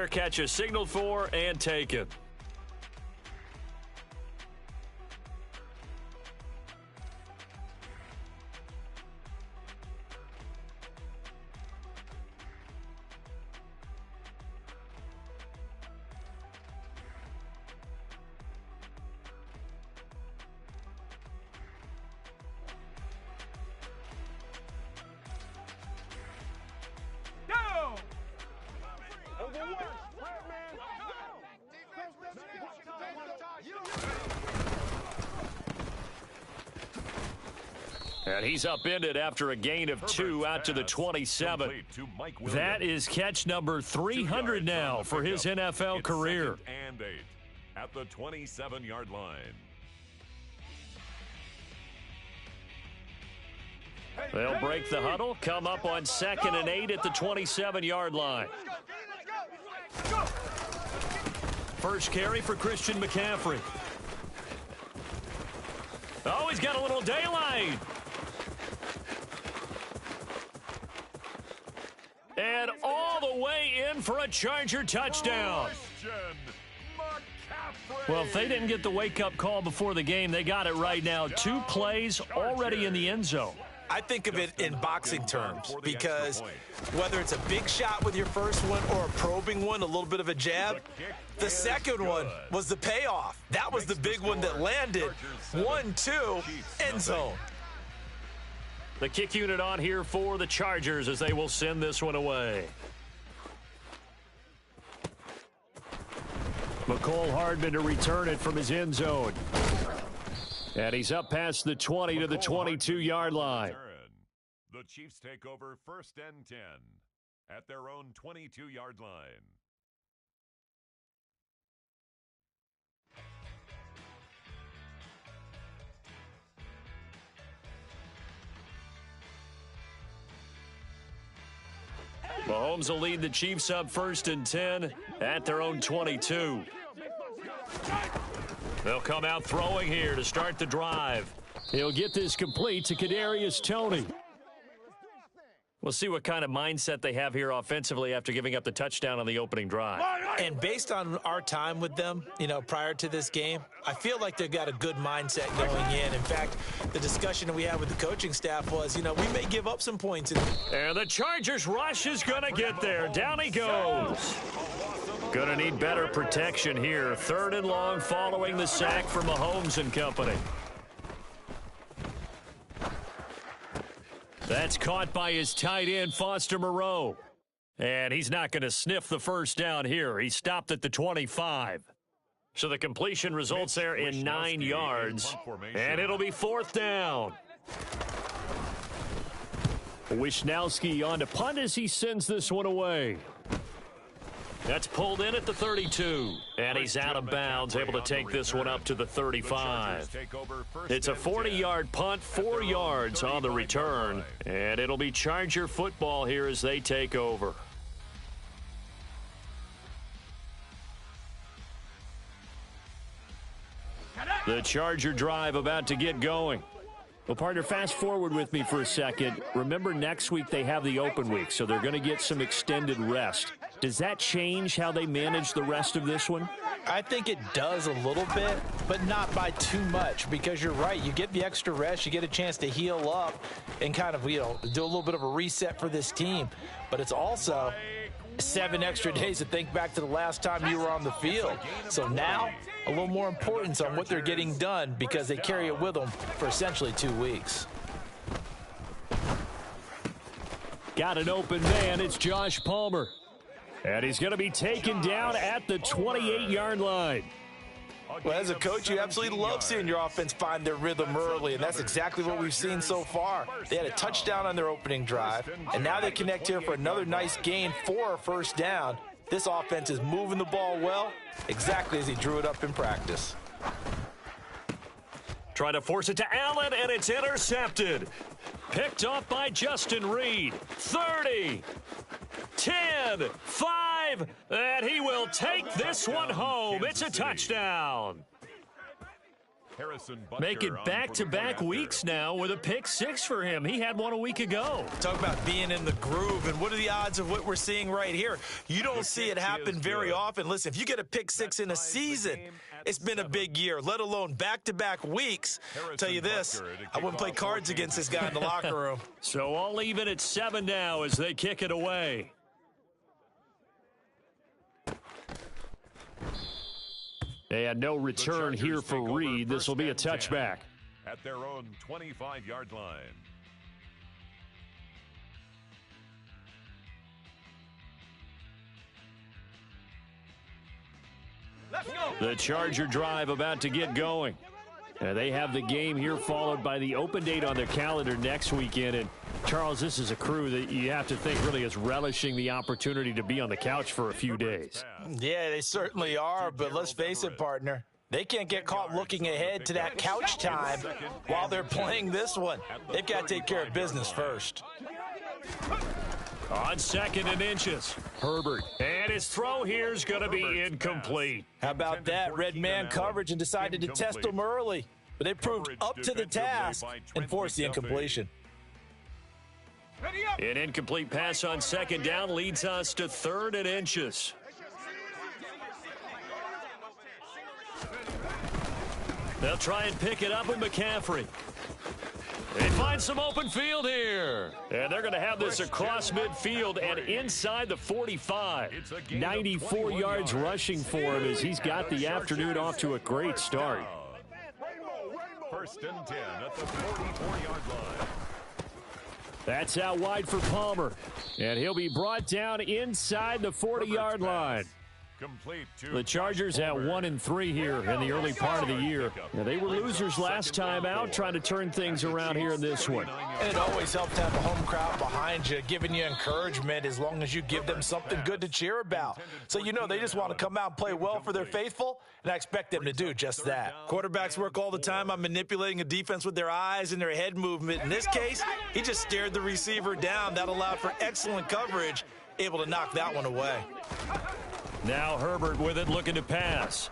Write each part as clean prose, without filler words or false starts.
Catch is signaled for and taken. And he's upended after a gain of 2 out to the 27. That is catch number 300 now for his NFL career. And 8 at the 27-yard line. They'll break the huddle, come up on 2nd and 8 at the 27-yard line. First carry for Christian McCaffrey. Oh, he's got a little daylight. And all the way in for a Charger touchdown. Well, if they didn't get the wake-up call before the game, they got it right now. 2 plays already in the end zone. I think of it in boxing terms because whether it's a big shot with your first one or a probing one, a little bit of a jab, the second one was the payoff. That was the big one that landed. 1-2, end zone. The kick unit on here for the Chargers as they will send this one away. McCole Hardman to return it from his end zone. And he's up past the 20 to the 22-yard line. The Chiefs take over 1st and 10 at their own 22-yard line. Mahomes will lead the Chiefs up 1st and 10 at their own 22. They'll come out throwing here to start the drive. He'll get this complete to Kadarius Toney. We'll see what kind of mindset they have here offensively after giving up the touchdown on the opening drive. And based on our time with them, prior to this game, I feel like they've got a good mindset going in. In fact, the discussion that we had with the coaching staff was, we may give up some points. And the Chargers rush is going to get there. Down he goes. Going to need better protection here. 3rd and long following the sack from Mahomes and company. That's caught by his tight end, Foster Moreau. And he's not going to sniff the first down here. He stopped at the 25. So the completion results there in 9 yards. And it'll be 4th down. Wishnowski on to punt as he sends this one away. That's pulled in at the 32. And he's out of bounds, able to take this one up to the 35. It's a 40-yard punt, 4 yards on the return. And it'll be Charger football here as they take over. The Charger drive about to get going. Well, partner, fast forward with me for a second. Remember, next week they have the open week, so they're going to get some extended rest. Does that change how they manage the rest of this one? I think it does a little bit, but not by too much, because you're right. You get the extra rest. You get a chance to heal up and kind of, do a little bit of a reset for this team. But it's also 7 extra days to think back to the last time you were on the field. So now, a little more importance on what they're getting done because they carry it with them for essentially 2 weeks. Got an open man. It's Josh Palmer. And he's going to be taken down at the 28-yard line. Well, as a coach, you absolutely love seeing your offense find their rhythm early, and that's exactly what we've seen so far. They had a touchdown on their opening drive, and now they connect here for another nice gain for a 1st down. This offense is moving the ball well, exactly as he drew it up in practice. Trying to force it to Allen, and it's intercepted. Picked off by Justin Reed. 30, 10, 5, and he will take this one home. It's a touchdown. Make it back-to-back weeks now with a pick six for him. He had one a week ago. Talk about being in the groove, and what are the odds of what we're seeing right here? You don't see it happen very often. Listen, if you get a pick six in a season, it's been a big year, let alone back-to-back weeks. I'll tell you this, I wouldn't play cards against this guy in the locker room. So all even at 7 now as they kick it away. They had no return here for Reed. This will be a touchback. At their own 25-yard line. Let's go. The Charger drive about to get going. They have the game here followed by the open date on their calendar next weekend. And, Charles, this is a crew that you have to think really is relishing the opportunity to be on the couch for a few days. Yeah, they certainly are, but let's face it, partner. They can't get caught looking ahead to that couch time while they're playing this one. They've got to take care of business first. On 2nd and inches, Herbert. And his throw here is going to be incomplete. How about that? Red man coverage and decided to test them early. But they proved up to the task and forced the incompletion. An incomplete pass on 2nd down leads us to 3rd and inches. They'll try and pick it up with McCaffrey. They find some open field here. And they're going to have this across midfield and inside the 45. 94 yards rushing for him as he's got the afternoon off to a great start. 1st and 10 at the 44-yard line. That's out wide for Palmer. And he'll be brought down inside the 40-yard line. The Chargers at 1-3 here in the early part of the year. Now, they were losers last time out, trying to turn things around here in this one. And it always helps to have a home crowd behind you, giving you encouragement as long as you give them something good to cheer about. So you know they just want to come out and play well for their faithful, and I expect them to do just that. Quarterbacks work all the time on manipulating a defense with their eyes and their head movement. In this case, he just stared the receiver down. That allowed for excellent coverage, able to knock that one away. Now Herbert with it, looking to pass.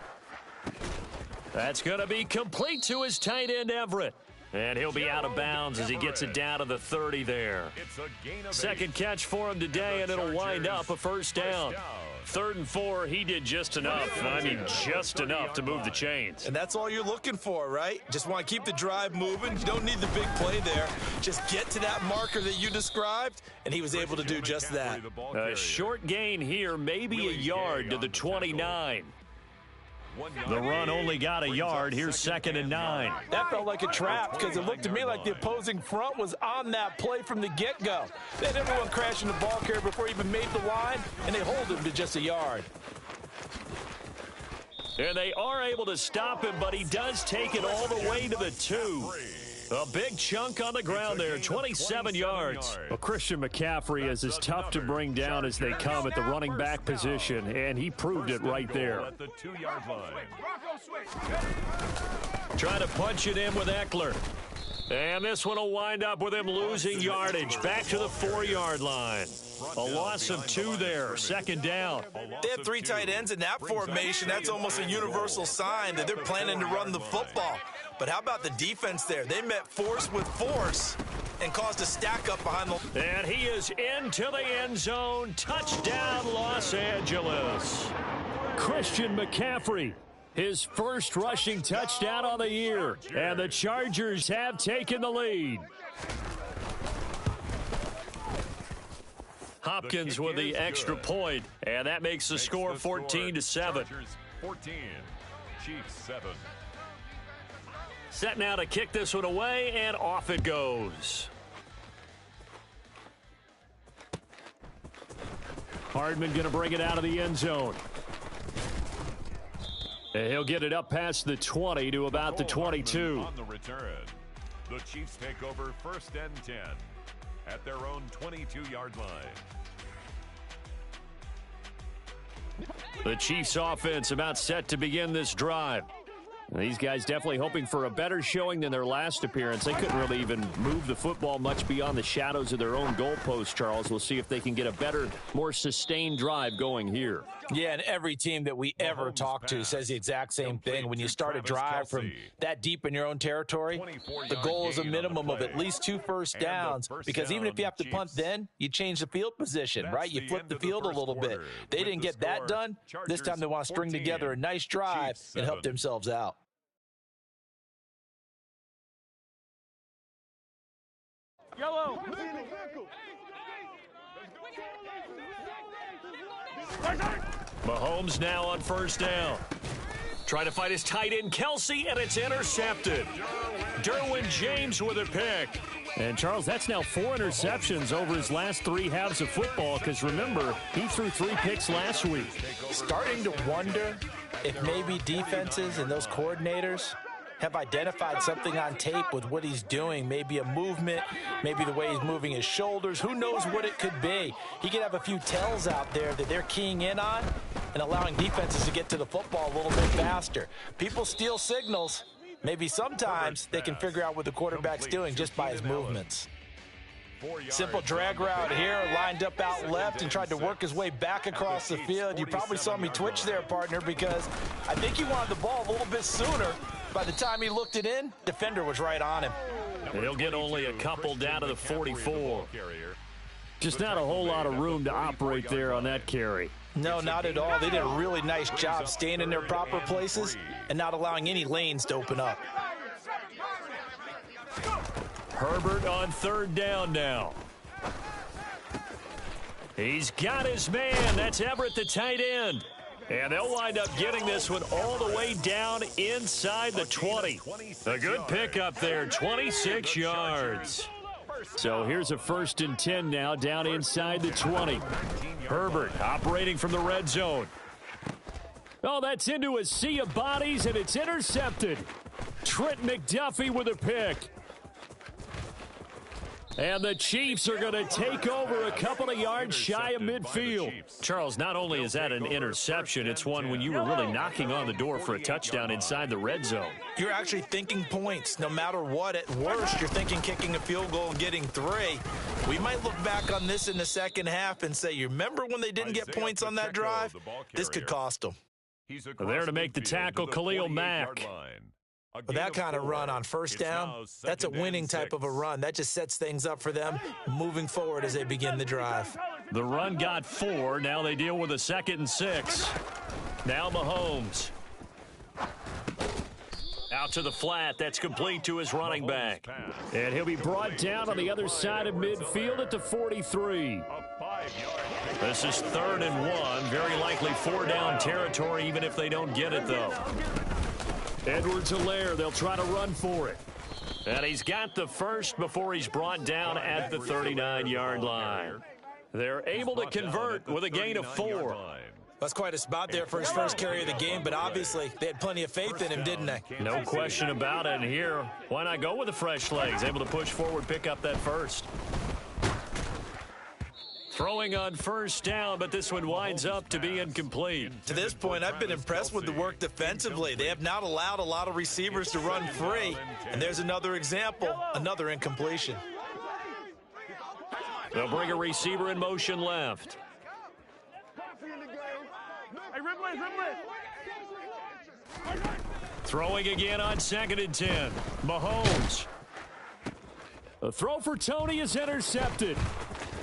That's going to be complete to his tight end, Everett. And he'll be out of bounds as he gets it down to the 30 there. 2nd catch for him today, and it'll wind up a 1st down. 3rd and 4, he did just enough. I mean, just enough to move the chains. And that's all you're looking for, right? Just want to keep the drive moving. You don't need the big play there. Just get to that marker that you described, and he was able to do just that. A short gain here, maybe a yard to the 29. The run only got a yard. Here's 2nd and 9. That felt like a trap because it looked to me like the opposing front was on that play from the get-go. They had everyone crashing the ball carrier before he even made the line, and they hold him to just a yard. And they are able to stop him, but he does take it all the way to the 2. A big chunk on the ground there, 27 yards. Well, Christian McCaffrey is as tough to bring down as they come at the running back position, and he proved it right there. At the 2-yard line. Trying to punch it in with Eckler. And this one will wind up with him losing yardage back to the 4-yard line. A loss of 2 there, 2nd down. They have 3 tight ends in that formation. That's almost a universal sign that they're planning to run the football. But how about the defense there? They met force with force and caused a stack up behind the... And he is into the end zone. Touchdown, Los Angeles. Christian McCaffrey, his first rushing touchdown on the year. And the Chargers have taken the lead. Hopkins with the extra point, and that makes the score 14-7. 14, Chiefs 7. Set now to kick this one away, and off it goes. Hardman going to bring it out of the end zone. And he'll get it up past the 20 to about the 22. On the return, the Chiefs take over 1st and 10 at their own 22-yard line. The Chiefs offense about set to begin this drive. These guys definitely hoping for a better showing than their last appearance. They couldn't really even move the football much beyond the shadows of their own goalpost, Charles. We'll see if they can get a better, more sustained drive going here. Yeah, and every team that we ever talk to says the exact same thing. When you start a drive from that deep in your own territory, the goal is a minimum of at least 2 first downs, because even if you have to punt then, you change the field position, right? You flip the field a little bit. They didn't get that done. This time they want to string together a nice drive and help themselves out. Yellow. Mahomes now on first down. Trying to fight his tight end, Kelsey, and it's intercepted. Derwin James with a pick. And, Charles, that's now 4 interceptions over his last 3 halves of football, because, remember, he threw 3 picks last week. Starting to wonder if maybe defenses and those coordinators have identified something on tape with what he's doing. Maybe a movement, maybe the way he's moving his shoulders. Who knows what it could be? He could have a few tells out there that they're keying in on and allowing defenses to get to the football a little bit faster. People steal signals. Maybe sometimes they can figure out what the quarterback's doing just by his movements. Simple drag route here, lined up out left and tried to work his way back across the field. You probably saw me twitch there, partner, because I think he wanted the ball a little bit sooner. By the time he looked it in, defender was right on him. He'll get only a couple down to the 44. Just not a whole lot of room to operate there on that carry. No, not at all. They did a really nice job staying in their proper places and not allowing any lanes to open up. Herbert on third down now. He's got his man. That's Everett, the tight end. And they'll wind up getting this one all the way down inside the 20. A good pickup there, 26 yards. So here's a 1st and 10 now, down inside the 20. Herbert operating from the red zone. Oh, that's into a sea of bodies, and it's intercepted. Trent McDuffie with a pick. And the Chiefs are going to take over a couple of yards shy of midfield. Charles, not only is that an interception, it's one when you were really knocking on the door for a touchdown inside the red zone. You're actually thinking points. No matter what, at worst, you're thinking kicking a field goal and getting 3. We might look back on this in the second half and say, you remember when they didn't get points on that drive? This could cost them. There to make the tackle, Khalil Mack. But that kind of run on first down, that's a winning type of a run. That just sets things up for them moving forward as they begin the drive. The run got 4. Now they deal with a 2nd and 6. Now Mahomes. Out to the flat. That's complete to his running back. And he'll be brought down on the other side of midfield at the 43. This is 3rd and 1. Very likely 4-down territory, even if they don't get it, though. Edwards-Helaire, they'll try to run for it. And he's got the first before he's brought down at the 39-yard line. They're able to convert with a gain of 4. That's quite a spot there for his first carry of the game, but obviously they had plenty of faith in him, didn't they? No question about it. And here, why not go with the fresh legs? Able to push forward, pick up that first. Throwing on first down, but this one winds up to be incomplete. To this point, I've been impressed with the work defensively. They have not allowed a lot of receivers to run free. And there's another example, another incompletion. They'll bring a receiver in motion left. Throwing again on 2nd and 10. Mahomes. A throw for Tony is intercepted.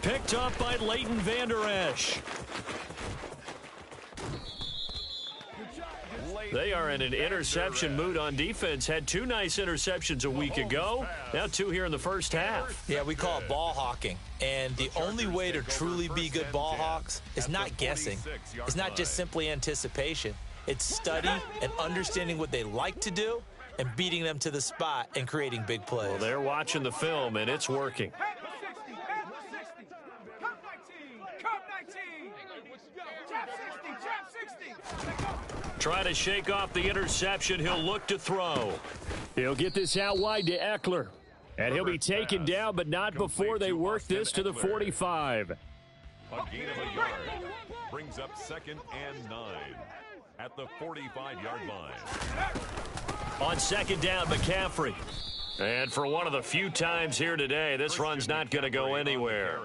Picked up by Leighton Vander Esch. They are in an interception mood on defense. Had 2 nice interceptions a week ago. Now 2 here in the first half. Yeah, we call it ball hawking. And the only way to truly be good ball hawks is not guessing. It's not just simply anticipation. It's study and understanding what they like to do and beating them to the spot and creating big plays. Well, they're watching the film, and it's working. Trying to shake off the interception. He'll look to throw. He'll get this out wide to Eckler. And he'll be taken down, but not before they work this to the 45. A gain of a yard brings up 2nd and 9 at the 45-yard line. On 2nd down, McCaffrey. And for one of the few times here today, this run's not going to go anywhere.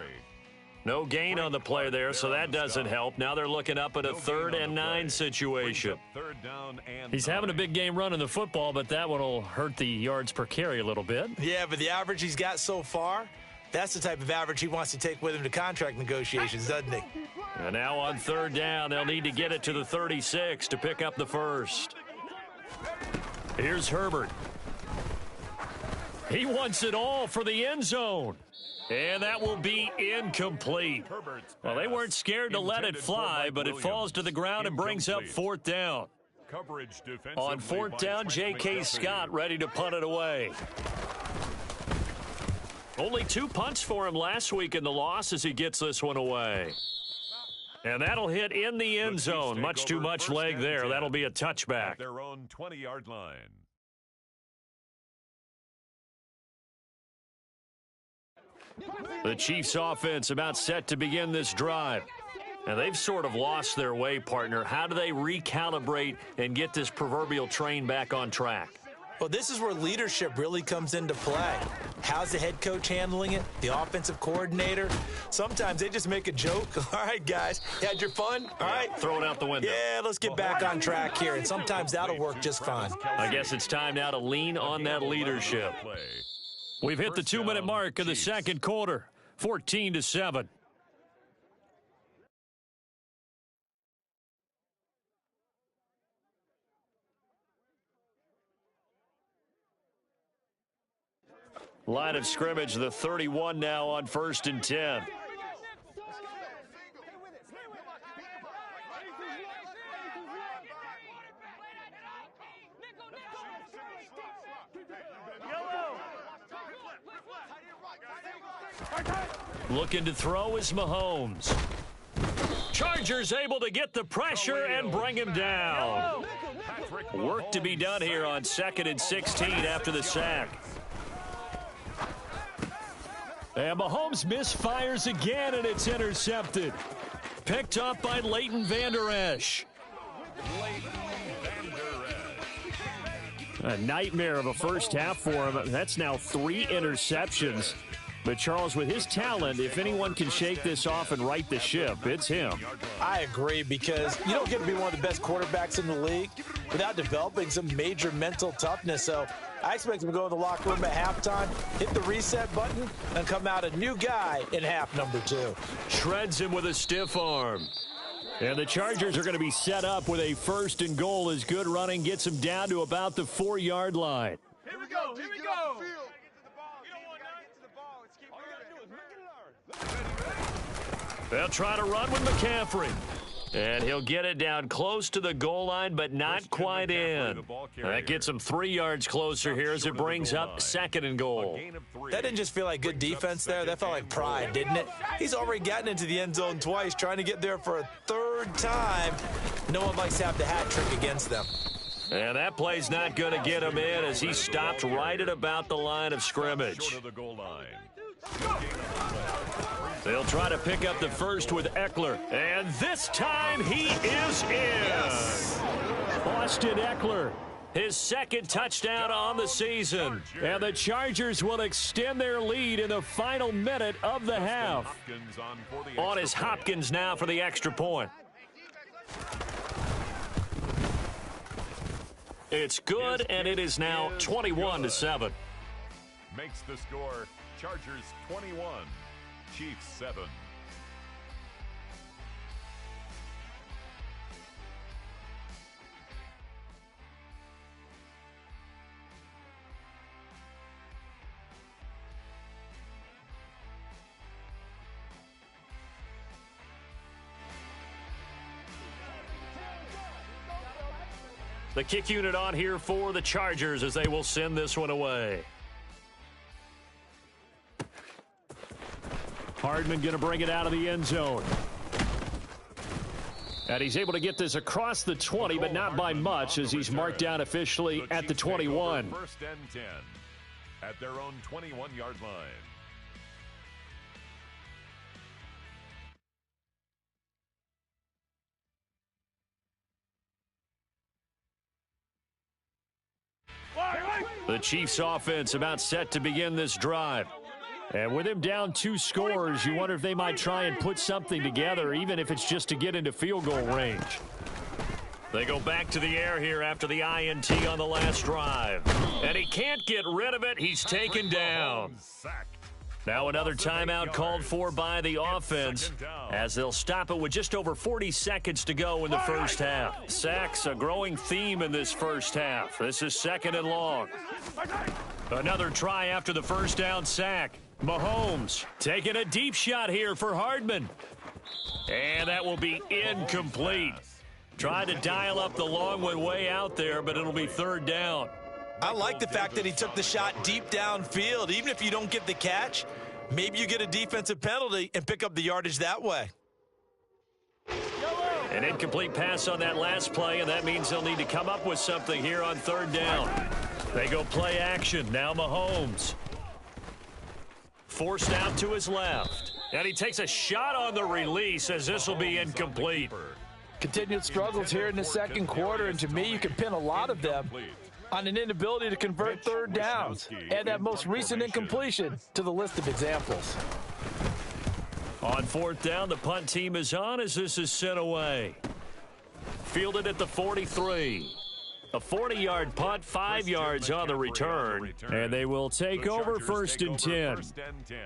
No gain on the play there, so that doesn't help. Now they're looking up at a 3rd and 9 situation. He's having a big game running the football, but that one will hurt the yards per carry a little bit. Yeah, but the average he's got so far, that's the type of average he wants to take with him to contract negotiations, doesn't he? And now on 3rd down, they'll need to get it to the 36 to pick up the first. Here's Herbert. He wants it all for the end zone. And that will be incomplete. Well, they weren't scared to let it fly, but it falls to the ground and brings up 4th down. On 4th down, J.K. Scott ready to punt it away. Only 2 punts for him last week in the loss as he gets this one away. And that'll hit in the end zone. Much too much leg there. That'll be a touchback. Their own 20-yard line. The Chiefs offense about set to begin this drive. And they've sort of lost their way, partner. How do they recalibrate and get this proverbial train back on track? Well, this is where leadership really comes into play. How's the head coach handling it? The offensive coordinator? Sometimes they just make a joke. All right, guys, you had your fun? All right. Throw it out the window. Yeah, let's get back on track here. And sometimes that'll work just fine. I guess it's time now to lean on that leadership. We've hit the 2-minute mark of the second quarter. 14-7. Line of scrimmage, the 31 now on 1st and 10. Looking to throw is Mahomes. Chargers able to get the pressure and bring him down. Work to be done here on 2nd and 16 after the sack. And Mahomes misfires again, and it's intercepted. Picked up by Leighton Vander Esch. A nightmare of a first half for him. That's now 3 interceptions. But, Charles, with his talent, if anyone can shake this off and right the ship, it's him. I agree, because you don't get to be one of the best quarterbacks in the league without developing some major mental toughness. So I expect him to go in the locker room at halftime, hit the reset button, and come out a new guy in half number 2. Shreds him with a stiff arm. And the Chargers are going to be set up with a 1st and goal as good running gets them down to about the 4-yard line. Here we go. Here we go. They'll try to run with McCaffrey. And he'll get it down close to the goal line, but not quite in. That gets him 3 yards closer here as it brings up 2nd and goal. That didn't just feel like good defense there. That felt like pride, didn't it? He's already gotten into the end zone twice, trying to get there for a 3rd time. No one likes to have the hat trick against them. And that play's not going to get him in as he stopped right at about the line of scrimmage. They'll try to pick up the first with Eckler. And this time he is in. Yes. Austin Eckler. His 2nd touchdown on the season. And the Chargers will extend their lead in the final minute of the half. On is Hopkins now for the extra point. It's good, and it is now 21-7. Makes the score Chargers 21, Chiefs 7. The kick unit on here for the Chargers as they will send this one away. Hardman going to bring it out of the end zone. And he's able to get this across the 20, but not by much as he's marked down officially at the 21. 1st and 10 at their own 21-yard line. The Chiefs offense about set to begin this drive. And with him down 2 scores, you wonder if they might try and put something together, even if it's just to get into field goal range. They go back to the air here after the INT on the last drive. And he can't get rid of it. He's taken down. Now another timeout called for by the offense as they'll stop it with just over 40 seconds to go in the first half. Sacks, a growing theme in this first half. This is 2nd and long. Another try after the first down sack. Mahomes taking a deep shot here for Hardman. And that will be incomplete. Tried to dial up the long one way out there, but it'll be 3rd down. I like the fact that he took the shot deep downfield. Even if you don't get the catch, maybe you get a defensive penalty and pick up the yardage that way. An incomplete pass on that last play, and that means they'll need to come up with something here on 3rd down. They go play action. Now Mahomes. Forced out to his left. And he takes a shot on the release as this will be incomplete. Continued struggles here in the second quarter, and to me, you can pin a lot of them on an inability to convert 3rd downs. Add that most recent incompletion to the list of examples. On 4th down, the punt team is on as this is sent away. Fielded at the 43. A 40-yard punt, 5 yards on the return. And they will take over 1st and 10.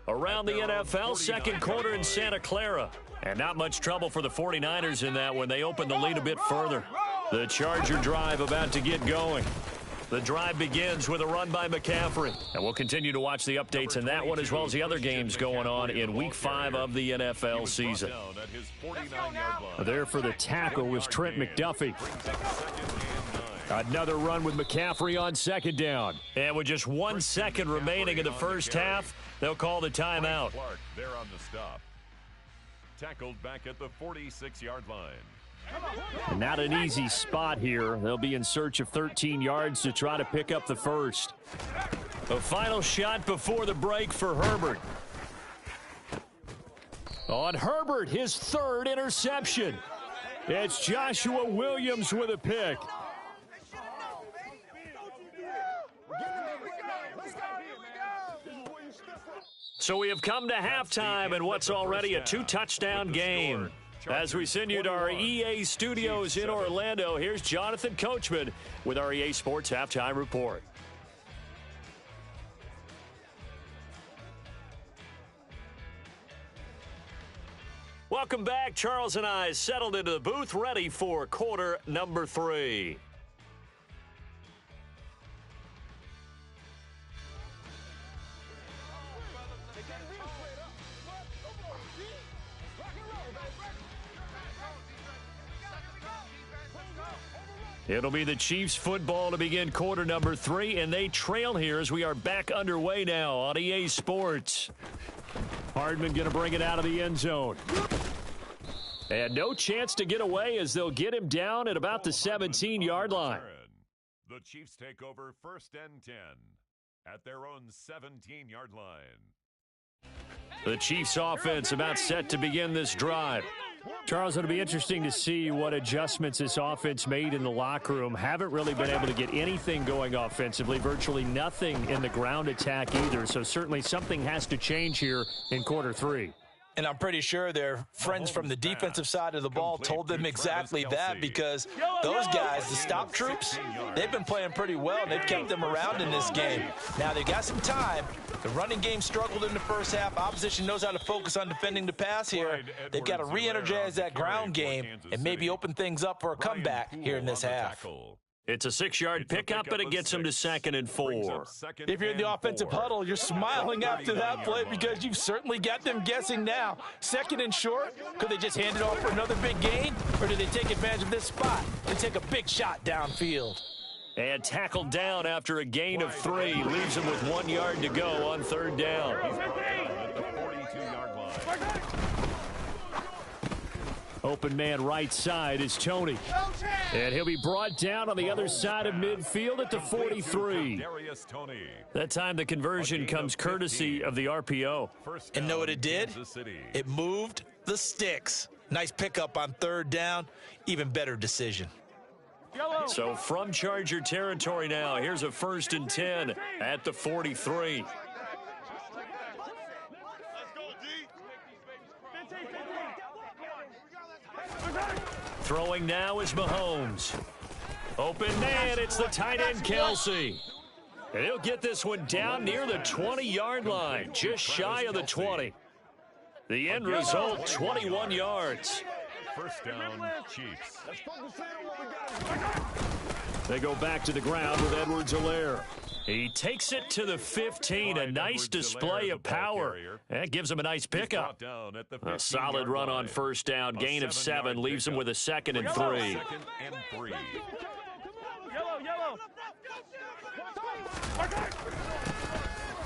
Around the NFL, second quarter in Santa Clara. And not much trouble for the 49ers in that when they open the lead a bit further. The Charger drive about to get going. The drive begins with a run by McCaffrey. And we'll continue to watch the updates in that one as well as the other games going on in Week 5 of the NFL season. There for the tackle was Trent McDuffie. Another run with McCaffrey on 2nd down. And with just 1 second remaining in the first half, they'll call the timeout. There on the stop. Tackled back at the 46-yard line. Not an easy spot here. They'll be in search of 13 yards to try to pick up the first. A final shot before the break for Herbert. On Herbert, his 3rd interception. It's Joshua Williams with a pick. So we have come to halftime in what's already a 2-touchdown game. As we send you to our EA studios in Orlando, here's Jonathan Coachman with our EA Sports Halftime Report. Welcome back. Charles and I settled into the booth, ready for quarter number 3. It'll be the Chiefs football to begin quarter number 3, and they trail here as we are back underway now on EA Sports. Hardman going to bring it out of the end zone. And no chance to get away as they'll get him down at about the 17-yard line. The Chiefs take over 1st and 10 at their own 17-yard line. The Chiefs offense about set to begin this drive. Charles, it'll be interesting to see what adjustments this offense made in the locker room. Haven't really been able to get anything going offensively, virtually nothing in the ground attack either. So certainly something has to change here in quarter 3. And I'm pretty sure their friends from the defensive side of the ball told them exactly that, because those guys, the stop troops, they've been playing pretty well, and they've kept them around in this game. Now, they got some time. The running game struggled in the first half. Opposition knows how to focus on defending the pass here. They've got to re-energize that ground game and maybe open things up for a comeback here in this half. It's a 6-yard pickup, and it gets them to 2nd and 4. If you're in the offensive huddle, you're smiling after that play because you've certainly got them guessing now. 2nd and short, could they just hand it off for another big gain, or do they take advantage of this spot and take a big shot downfield? And tackled down after a gain of 3. Leaves him with 1 yard to go on 3rd down. Open man right side is Tony. And he'll be brought down on the other side of midfield at the 43. That time the conversion comes courtesy of the RPO. And know what it did? It moved the sticks. Nice pickup on 3rd down. Even better decision. So from Charger territory now, here's a 1st and 10 at the 43. Throwing now is Mahomes. Open man, it's the tight end Kelce. And he'll get this one down near the 20-yard line, just shy of the 20. The end result, 21 yards. First down, Chiefs. They go back to the ground with Edwards-Helaire. He takes it to the 15, a nice display of power. That gives him a nice pickup. A solid run on first down, gain of 7, leaves him with a 2nd and 3.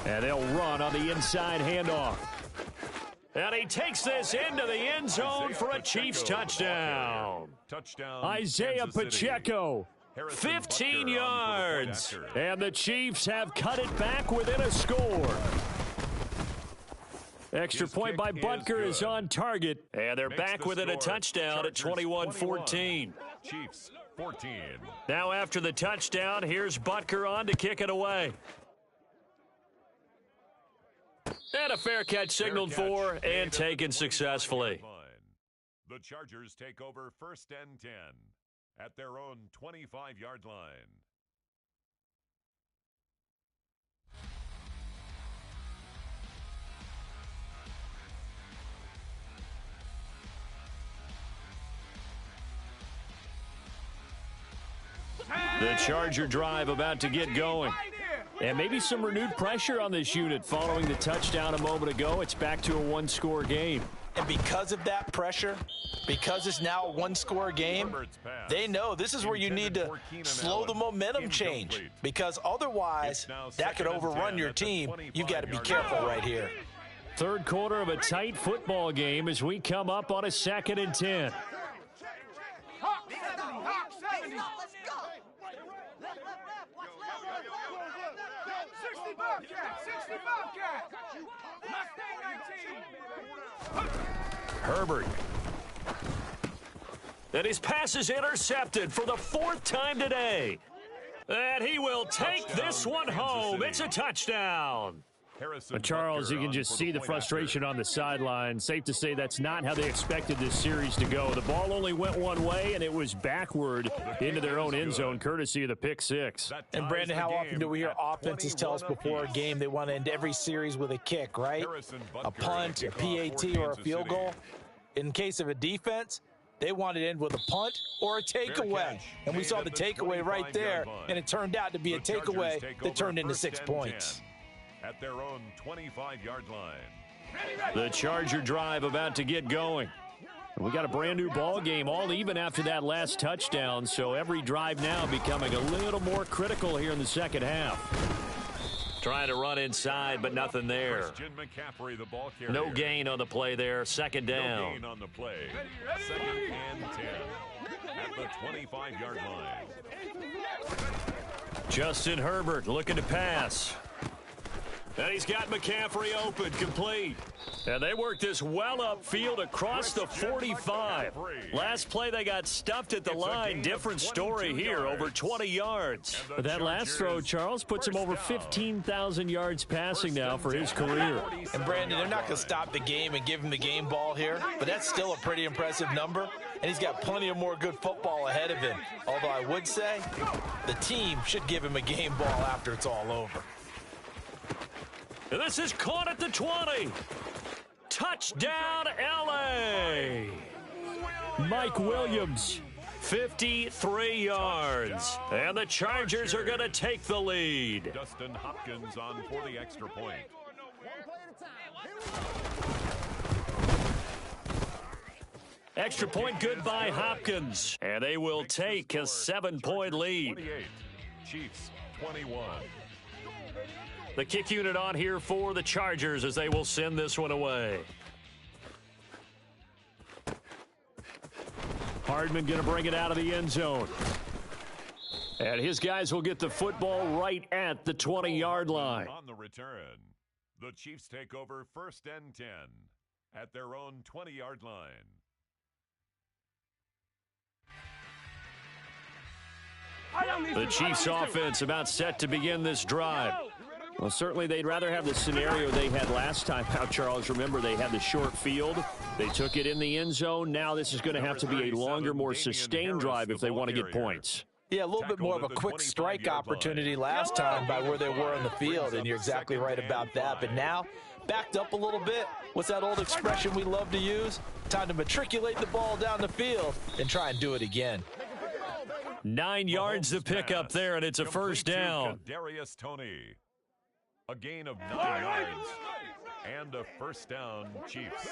And they'll run on the inside handoff. And he takes this into the end zone for a Chiefs touchdown. Isaiah Pacheco. 15 yards. And the Chiefs have cut it back within a score. Extra point by Butker is on target. And they're back within a touchdown at 21-14. Chiefs 14. Now after the touchdown, here's Butker on to kick it away. And a fair catch signaled for and taken successfully. The Chargers take over 1st and 10 at their own 25-yard line. The Charger drive about to get going. And maybe some renewed pressure on this unit following the touchdown a moment ago. It's back to a one-score game. And because of that pressure, because it's now a one-score game, they know this is where you need to slow the momentum change, because otherwise that could overrun your team. You've got to be careful right here. Third quarter of a tight football game as we come up on a 2nd and 10. Herbert. And his pass is intercepted for the 4th time today. And he will take this one home. It's a touchdown. But Charles, you can just see the frustration on the sideline. Safe to say that's not how they expected this series to go. The ball only went one way, and it was backward into their own end zone, courtesy of the pick 6. And, Brandon, how often do we hear offenses tell us before a game they want to end every series with a kick, right? A punt, a PAT, or a field goal. In case of a defense, they want to end with a punt or a takeaway. And we saw the takeaway right there, and it turned out to be a takeaway that turned into 6 points. At their own 25-yard line. The Charger drive about to get going. We got a brand new ball game, all even after that last touchdown, so every drive now becoming a little more critical here in the second half. Trying to run inside, but nothing there. McCaffrey, the ball carrier. No gain on the play there. 2nd down. No gain on the play. 2nd and 10 at the 25-yard line. Justin Herbert looking to pass. And he's got McCaffrey open, complete. And they work this well upfield across the 45. Last play, they got stuffed at the line. Different story here, over 20 yards. But that last throw, Charles, puts him over 15,000 yards passing now for his career. And, Brandon, they're not going to stop the game and give him the game ball here, but that's still a pretty impressive number, and he's got plenty of more good football ahead of him. Although I would say the team should give him a game ball after it's all over. And this is caught at the 20. Touchdown, L.A. Mike Williams. 53 yards. And the Chargers are going to take the lead. Dustin Hopkins on for the extra point. Extra point good by Hopkins. And they will take a 7-point lead. 28, Chiefs 21. The kick unit on here for the Chargers as they will send this one away. Hardman going to bring it out of the end zone. And his guys will get the football right at the 20-yard line. On the return, the Chiefs take over 1st and 10 at their own 20-yard line. The Chiefs offense about set to begin this drive. Well, certainly they'd rather have the scenario they had last time out, Charles. Remember, they had the short field. They took it in the end zone. Now this is going to have to be a longer, more sustained drive if they want to get points. Yeah, a little bit more of a quick strike opportunity last time by where they were on the field, and you're exactly right about that. But now, backed up a little bit. What's that old expression we love to use? Time to matriculate the ball down the field and try and do it again. 9 yards to pick up there, and it's a first down. Darius Toney. A gain of 9 yards and a first down, Chiefs.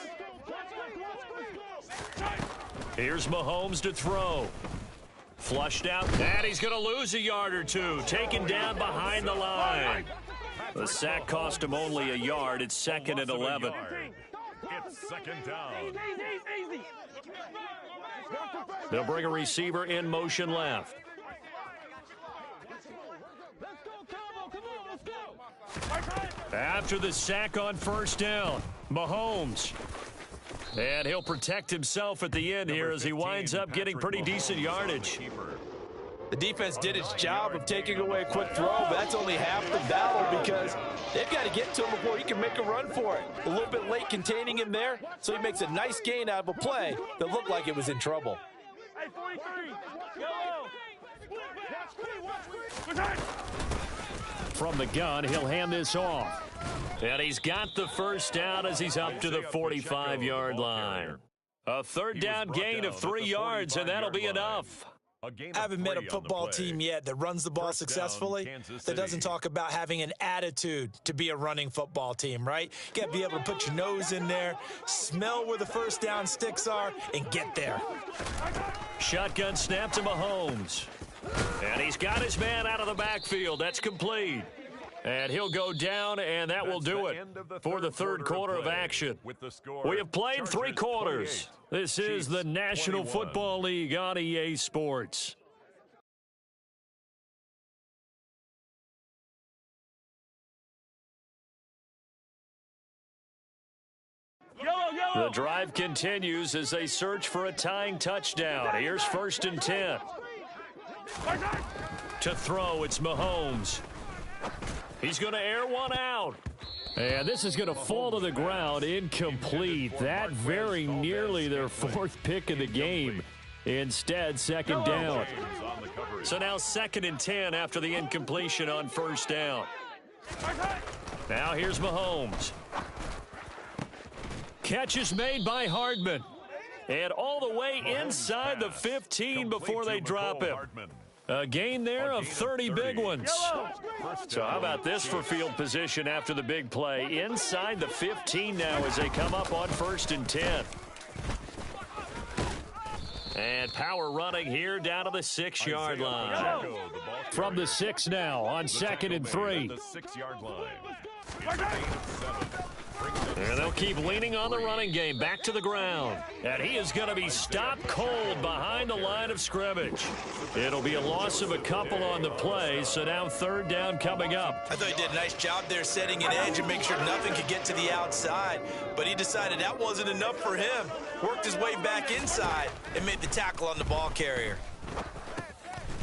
Here's Mahomes to throw. Flushed out, and he's going to lose a yard or two. Taken down behind the line. The sack cost him only a yard. It's second and 11. It's second down. They'll bring a receiver in motion left. After the sack on first down, Mahomes. And he'll protect himself at the end here as he winds up getting pretty decent yardage. The defense did its job of taking away a quick throw, but that's only half the battle because they've got to get to him before he can make a run for it. A little bit late containing him there, so he makes a nice gain out of a play that looked like it was in trouble. From the gun, he'll hand this off. And he's got the first down as he's up to the 45-yard line. A third down gain of 3 yards, and that'll be enough. I haven't met a football team yet that runs the ball successfully that doesn't talk about having an attitude to be a running football team, right? You got to be able to put your nose in there, smell where the first down sticks are, and get there. Shotgun snap to Mahomes. And he's got his man out of the backfield. That's complete. And he'll go down, and that will do it for the third quarter of action. We have played 3 quarters. This is the National Football League on EA Sports. The drive continues as they search for a tying touchdown. Here's first and 10. To throw, it's Mahomes. He's going to air one out. And this is going to fall to the ground, incomplete. That very nearly their 4th pick of the game. Instead, second down. So now second and 10 after the incompletion on first down. Now here's Mahomes. Catch is made by Hardman. And all the way inside the 15 before they drop him. A gain there of 30 big ones. So how about this for field position after the big play? Inside the 15 now as they come up on first and 10. And power running here down to the 6-yard line. From the 6 now on second and 3. The 6-yard line. And they'll keep leaning on the running game back to the ground. And he is going to be stopped cold behind the line of scrimmage. It'll be a loss of a couple on the play, so now third down coming up. I thought he did a nice job there setting an edge and make sure nothing could get to the outside. But he decided that wasn't enough for him. Worked his way back inside and made the tackle on the ball carrier.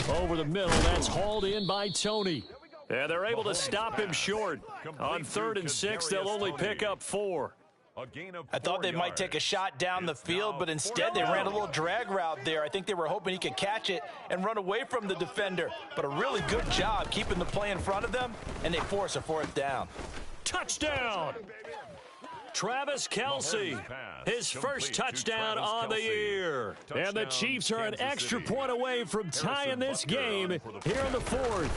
Over the middle, that's hauled in by Toney. And they're able to stop him short. On third and 6, they'll only pick up 4. I thought they might take a shot down the field, but instead they ran a little drag route there. I think they were hoping he could catch it and run away from the defender. But a really good job keeping the play in front of them, and they force a 4th down. Touchdown! Travis Kelce, his first touchdown on the year. And the Chiefs are an extra point away from tying this game here in the 4th.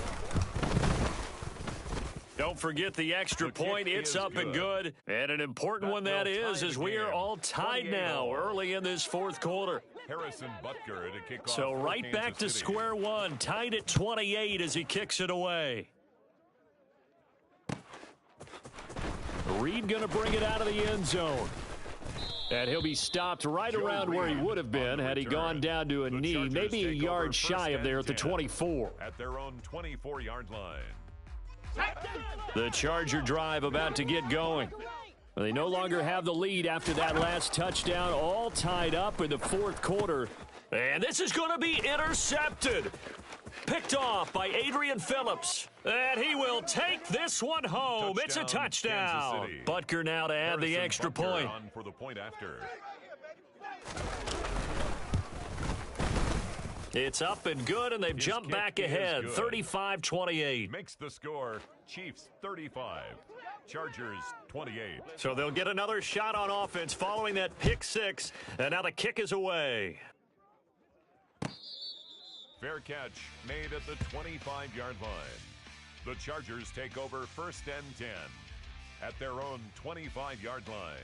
Don't forget the extra point. It's up and good. And an important one that is, as we are all tied now early in this 4th quarter. So right back to square one, tied at 28 as he kicks it away. Reed going to bring it out of the end zone. And he'll be stopped right around where he would have been had he gone down to a knee, maybe a yard shy of there at the 24. At their own 24-yard line. The Charger drive about to get going. They no longer have the lead after that last touchdown, all tied up in the 4th quarter. And this is going to be intercepted. Picked off by Adrian Phillips. And he will take this one home. It's a touchdown. Butker now to add the extra point. On for the point after. It's up and good, and they've jumped back ahead, 35-28. Makes the score Chiefs 35, Chargers 28. So they'll get another shot on offense following that pick six, and now the kick is away. Fair catch made at the 25-yard line. The Chargers take over 1st and 10 at their own 25-yard line.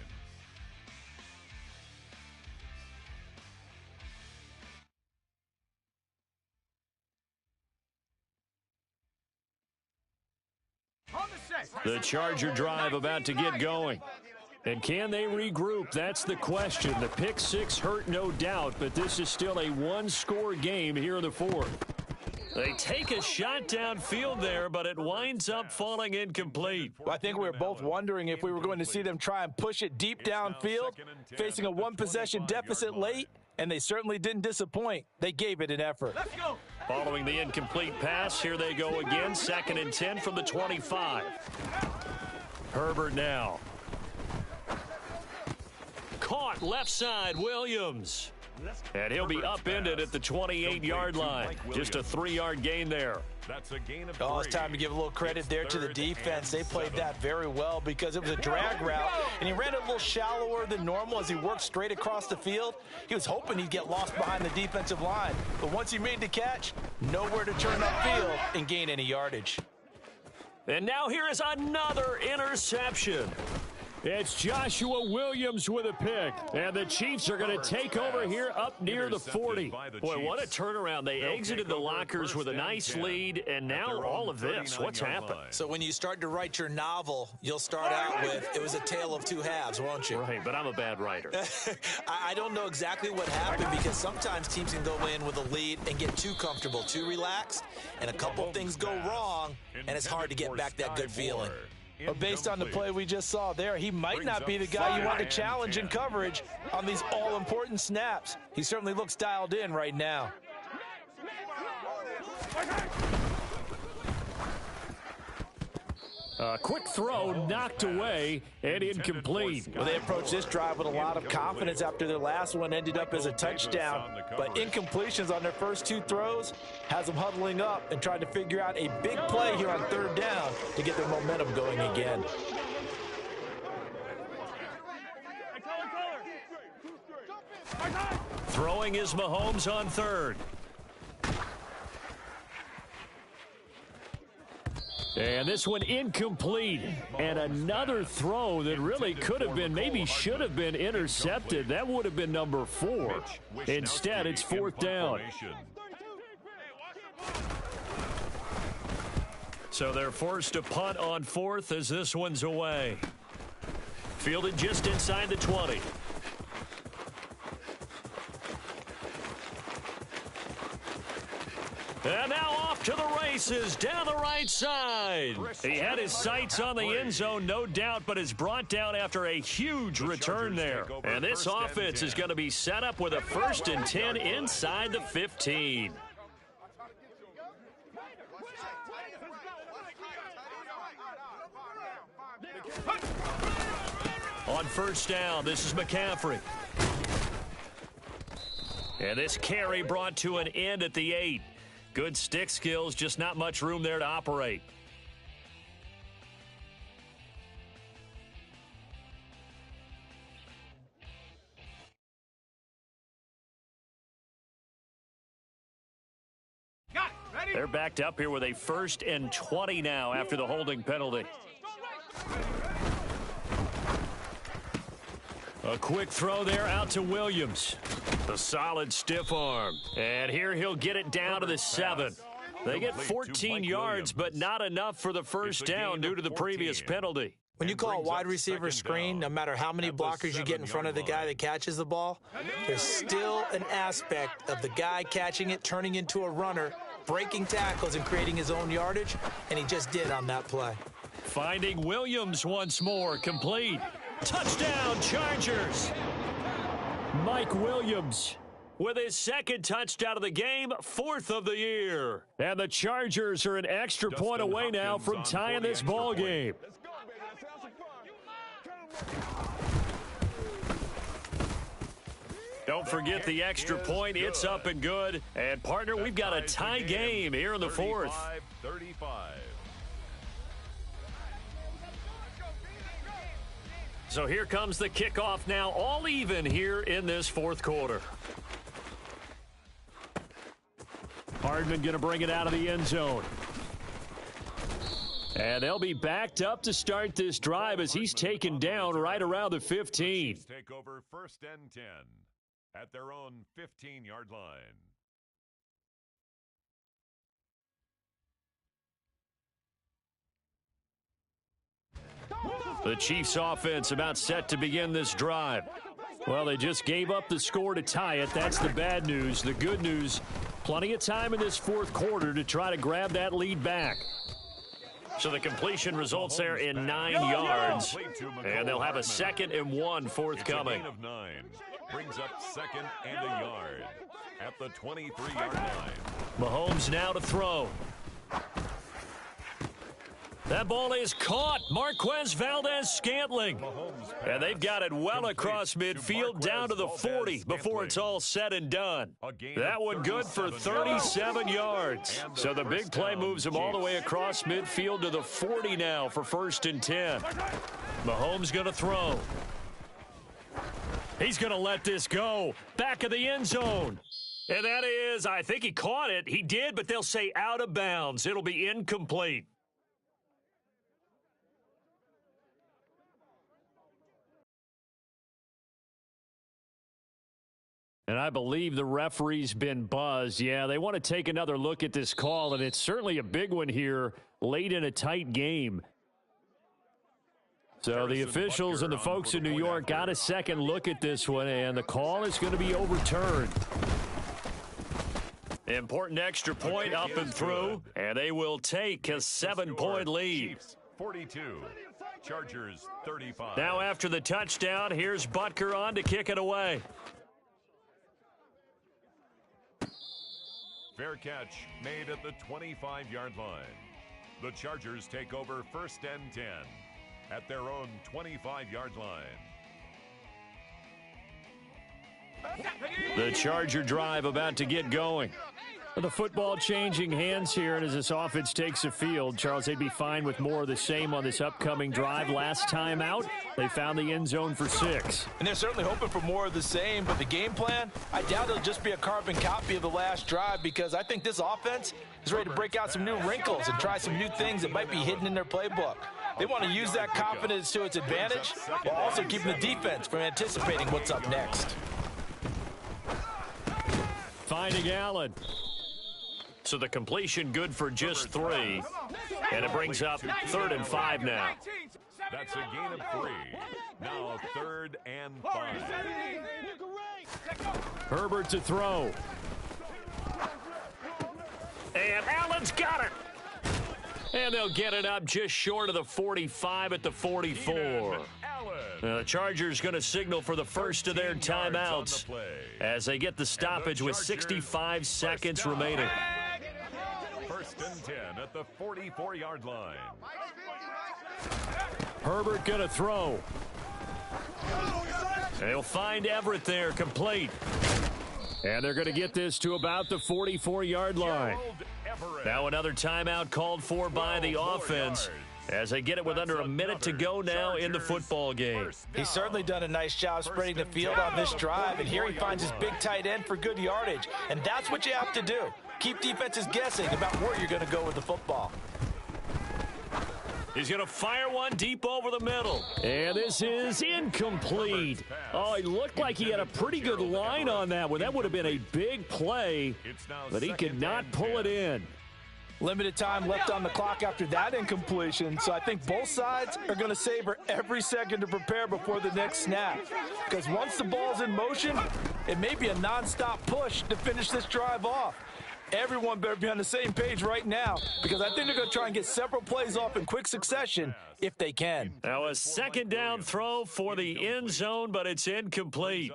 The Charger drive about to get going. And can they regroup? That's the question. The pick six hurt, no doubt, but this is still a one-score game here in the fourth. They take a shot downfield there, but it winds up falling incomplete. Well, I think we were both wondering if we were going to see them try and push it deep downfield, facing a one-possession deficit late, and they certainly didn't disappoint. They gave it an effort. Let's go. Following the incomplete pass, here they go again, 2nd and 10 from the 25. Herbert now. Caught left side, Williams. And he'll be upended at the 28-yard line. Just a 3-yard gain there. That's a gain of 3. Oh, it's time to give a little credit there to the defense. They played that very well because it was a drag route, and he ran it a little shallower than normal as he worked straight across the field. He was hoping he'd get lost behind the defensive line, but once he made the catch, nowhere to turn upfield and gain any yardage. And now here is another interception. It's Joshua Williams with a pick. And the Chiefs are going to take over here up near the 40. Boy, what a turnaround. They exited the lockers with a nice lead, and now all of this. What's happened? So when you start to write your novel, you'll start out with, it was a tale of two halves, won't you? Right, but I'm a bad writer. I don't know exactly what happened because sometimes teams can go in with a lead and get too comfortable, too relaxed, and a couple things go wrong, and it's hard to get back that good feeling. But based on the play we just saw there, he might not be the guy you want to challenge in coverage on these all-important snaps. He certainly looks dialed in right now. Quick throw knocked away and incomplete. Well, they approached this drive with a lot of confidence after their last one ended up as a touchdown. But incompletions on their first 2 throws has them huddling up and trying to figure out a big play here on 3rd down to get their momentum going again. Throwing is Mahomes on 3rd. And this one incomplete. And another throw that really could have been, maybe should have been intercepted. That would have been number 4. Instead, it's 4th down. So they're forced to punt on 4th as this one's away. Fielded just inside the 20. And now off to the races, down the right side. He had his sights on the end zone, no doubt, but is brought down after a huge return there. And this offense is going to be set up with a 1st and 10 inside the 15. On 1st down, this is McCaffrey. And this carry brought to an end at the 8. Good stick skills, just not much room there to operate. They're backed up here with a 1st and 20 now after the holding penalty. A quick throw there out to Williams. A solid stiff arm. And here he'll get it down to the 7. They get 14 yards, but not enough for the 1st down due to the previous penalty. When you call a wide receiver screen, no matter how many blockers you get in front of the guy that catches the ball, there's still an aspect of the guy catching it, turning into a runner, breaking tackles and creating his own yardage, and he just did on that play. Finding Williams once more, complete. Touchdown, Chargers. Mike Williams with his second touchdown of the game, 4th of the year. And the Chargers are an extra point away now from tying this ball game. Let's go, baby. Let's have some fun. Don't forget the extra point. It's up and good. And, partner, we've got a tie game here in the 4th. 35. So here comes the kickoff now, all even here in this 4th quarter. Hardman going to bring it out of the end zone. And they'll be backed up to start this drive as he's taken down right around the 15. Take over 1st and 10 at their own 15-yard line. The Chiefs offense about set to begin this drive. Well, they just gave up the score to tie it. That's the bad news. The good news, plenty of time in this 4th quarter to try to grab that lead back. So the completion results there in 9 yards. And they'll have a 2nd and 1 forthcoming. It's a gain of 9. Brings up 2nd and a yard at the 23-yard line. Mahomes now to throw. That ball is caught. Marquez Valdez-Scantling. And they've got it well across midfield down to the 40 before it's all said and done. That one good for 37 yards. So the big play moves him all the way across midfield to the 40 now for 1st and 10. Mahomes going to throw. He's going to let this go. Back of the end zone. And that is, I think he caught it. He did, but they'll say out of bounds. It'll be incomplete. And I believe the referee's been buzzed. Yeah, they want to take another look at this call, and it's certainly a big one here late in a tight game. So the officials and the folks in New York got a second look at this one, and the call is going to be overturned. Important extra point up and through, and they will take a 7-point lead. 42, Chargers 35. Now after the touchdown, here's Butker on to kick it away. Fair catch made at the 25-yard line. The Chargers take over 1st and 10 at their own 25-yard line. The Charger drive about to get going. The football changing hands here, and as this offense takes the field, Charles, they'd be fine with more of the same on this upcoming drive. Last time out, they found the end zone for 6. And they're certainly hoping for more of the same, but the game plan, I doubt it'll just be a carbon copy of the last drive, because I think this offense is ready to break out some new wrinkles and try some new things that might be hidden in their playbook. They want to use that confidence to its advantage while also keeping the defense from anticipating what's up next. Finding Allen. So the completion good for just 3. And it brings up 3rd and 5 now. That's a gain of 3. Now 3rd and 5. Herbert to throw. And Allen's got it. And they'll get it up just short of the 45 at the 44. The Chargers going to signal for the first of their timeouts as they get the stoppage with 65 seconds remaining. 1st and 10 at the 44-yard line. Herbert going to throw. They'll find Everett there, complete. And they're going to get this to about the 44-yard line. Now another timeout called for by the offense as they get it with under a minute to go now in the football game. He's certainly done a nice job spreading the field on this drive, and here he finds his big tight end for good yardage. And that's what you have to do. Keep defenses guessing about where you're going to go with the football. He's going to fire one deep over the middle. And this is incomplete. Oh, it looked like he had a pretty good line on that one. That would have been a big play, but he could not pull it in. Limited time left on the clock after that incompletion, so I think both sides are going to savor every second to prepare before the next snap. Because once the ball's in motion, it may be a nonstop push to finish this drive off. Everyone better be on the same page right now because I think they're going to try and get several plays off in quick succession if they can. Now a second down throw for the end zone, but it's incomplete.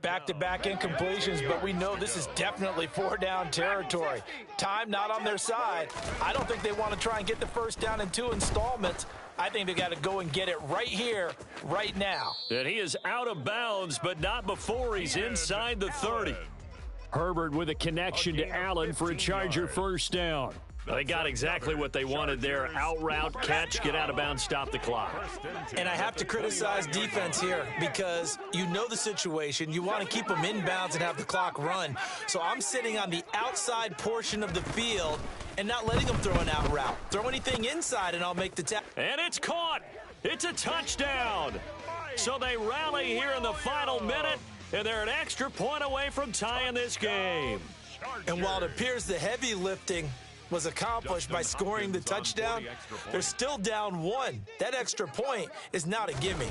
Back-to-back incompletions, but we know this is definitely four-down territory. Time not on their side. I don't think they want to try and get the first down in 2 installments. I think they got to go and get it right here, right now. And he is out of bounds, but not before he's inside the 30. Herbert with a connection to Allen for a Charger first down. They got exactly what they wanted there. Out route, catch, get out of bounds, stop the clock. And I have to criticize defense here because you know the situation. You want to keep them inbounds and have the clock run. So I'm sitting on the outside portion of the field and not letting them throw an out route. Throw anything inside and I'll make the tackle. And it's caught. It's a touchdown. So they rally here in the final minute, and they're an extra point away from tying this game. And while it appears the heavy lifting was accomplished by scoring the touchdown, they're still down 1. That extra point is not a gimme.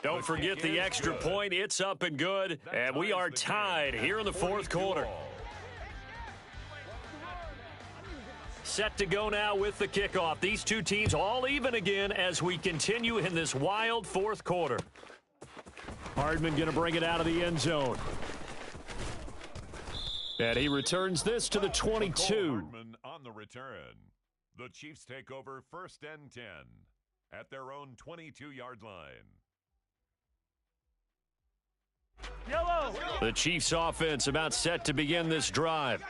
Don't forget the extra point. It's up and good, and we are tied here in the fourth quarter. Set to go now with the kickoff. These two teams all even again as we continue in this wild fourth quarter. Hardman going to bring it out of the end zone. And he returns this to the 22. Hardman on the return. The Chiefs take over 1st and 10 at their own 22-yard line. The Chiefs offense about set to begin this drive.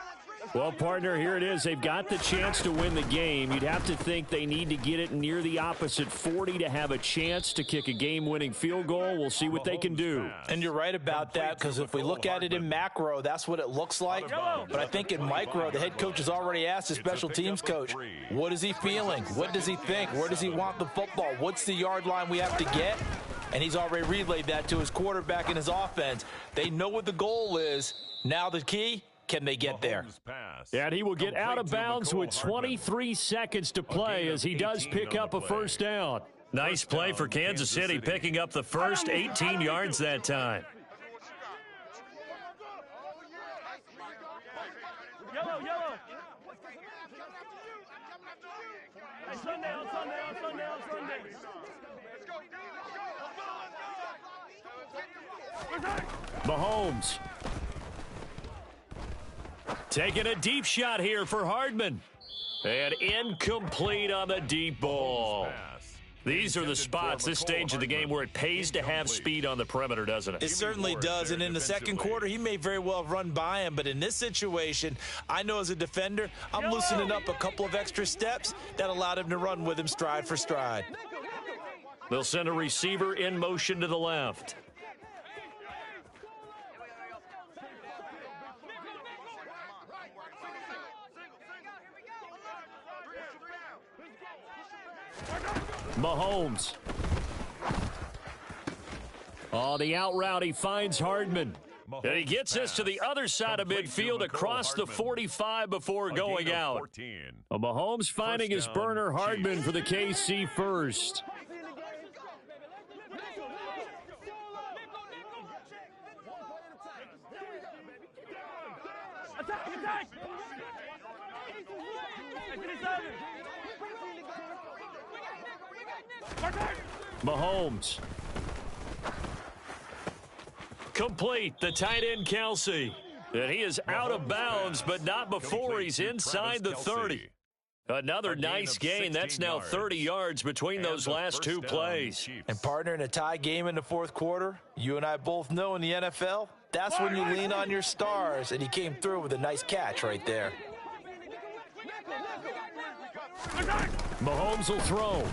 Well, partner, here it is. They've got the chance to win the game. You'd have to think they need to get it near the opposite 40 to have a chance to kick a game-winning field goal. We'll see what they can do. And you're right about that because if we look at it in macro, that's what it looks like. But I think in micro, the head coach has already asked the special teams coach, what is he feeling? What does he think? Where does he want the football? What's the yard line we have to get? And he's already relayed that to his quarterback and his offense. They know what the goal is. Now the key, can they get there? And he will get out of bounds with 23 seconds to play as he does pick up a first down. Nice play for Kansas City, picking up the first 18 yards that time. Mahomes. Taking a deep shot here for Hardman. And incomplete on the deep ball. These are the spots, this stage of the game, where it pays to have speed on the perimeter, doesn't it? It certainly does, and in the second quarter, he may very well run by him, but in this situation, I know as a defender, I'm loosening up a couple of extra steps that allowed him to run with him stride for stride. They'll send a receiver in motion to the left. Mahomes. On the out route, he finds Hardman. And he gets us to the other side of midfield across the 45 before going out. Mahomes finding his burner Hardman for the KC first. Mahomes. Complete, the tight end Kelsey. And he is out of bounds, but not before he's inside the 30. Another nice gain. That's now 30 yards between those last two plays. And partner, in a tie game in the fourth quarter, you and I both know in the NFL, that's when you lean on your stars, and he came through with a nice catch right there. Mahomes will throw.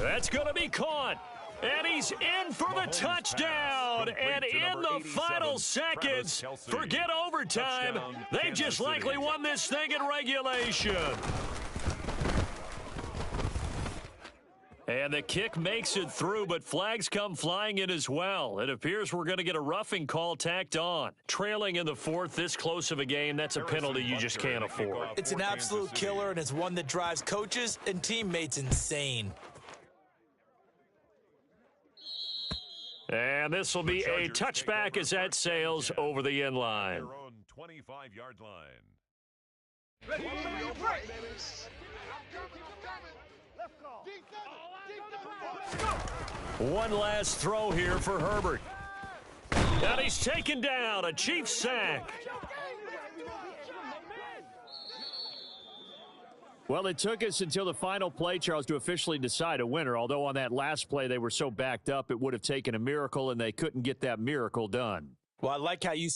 That's going to be caught. And he's in for the touchdown. And in the final seconds, forget overtime. They just likely won this thing in regulation. And the kick makes it through, but flags come flying in as well. It appears we're going to get a roughing call tacked on. Trailing in the fourth, this close of a game, that's a penalty you just can't afford. It's an absolute killer, and it's one that drives coaches and teammates insane. And this will be a touchback as that sails over the end line. Their own 25-yard line. Ready, break. One last throw here for Herbert. And he's taken down, a Chiefs sack. Well, it took us until the final play, Charles, to officially decide a winner, although on that last play they were so backed up it would have taken a miracle, and they couldn't get that miracle done. Well, I like how you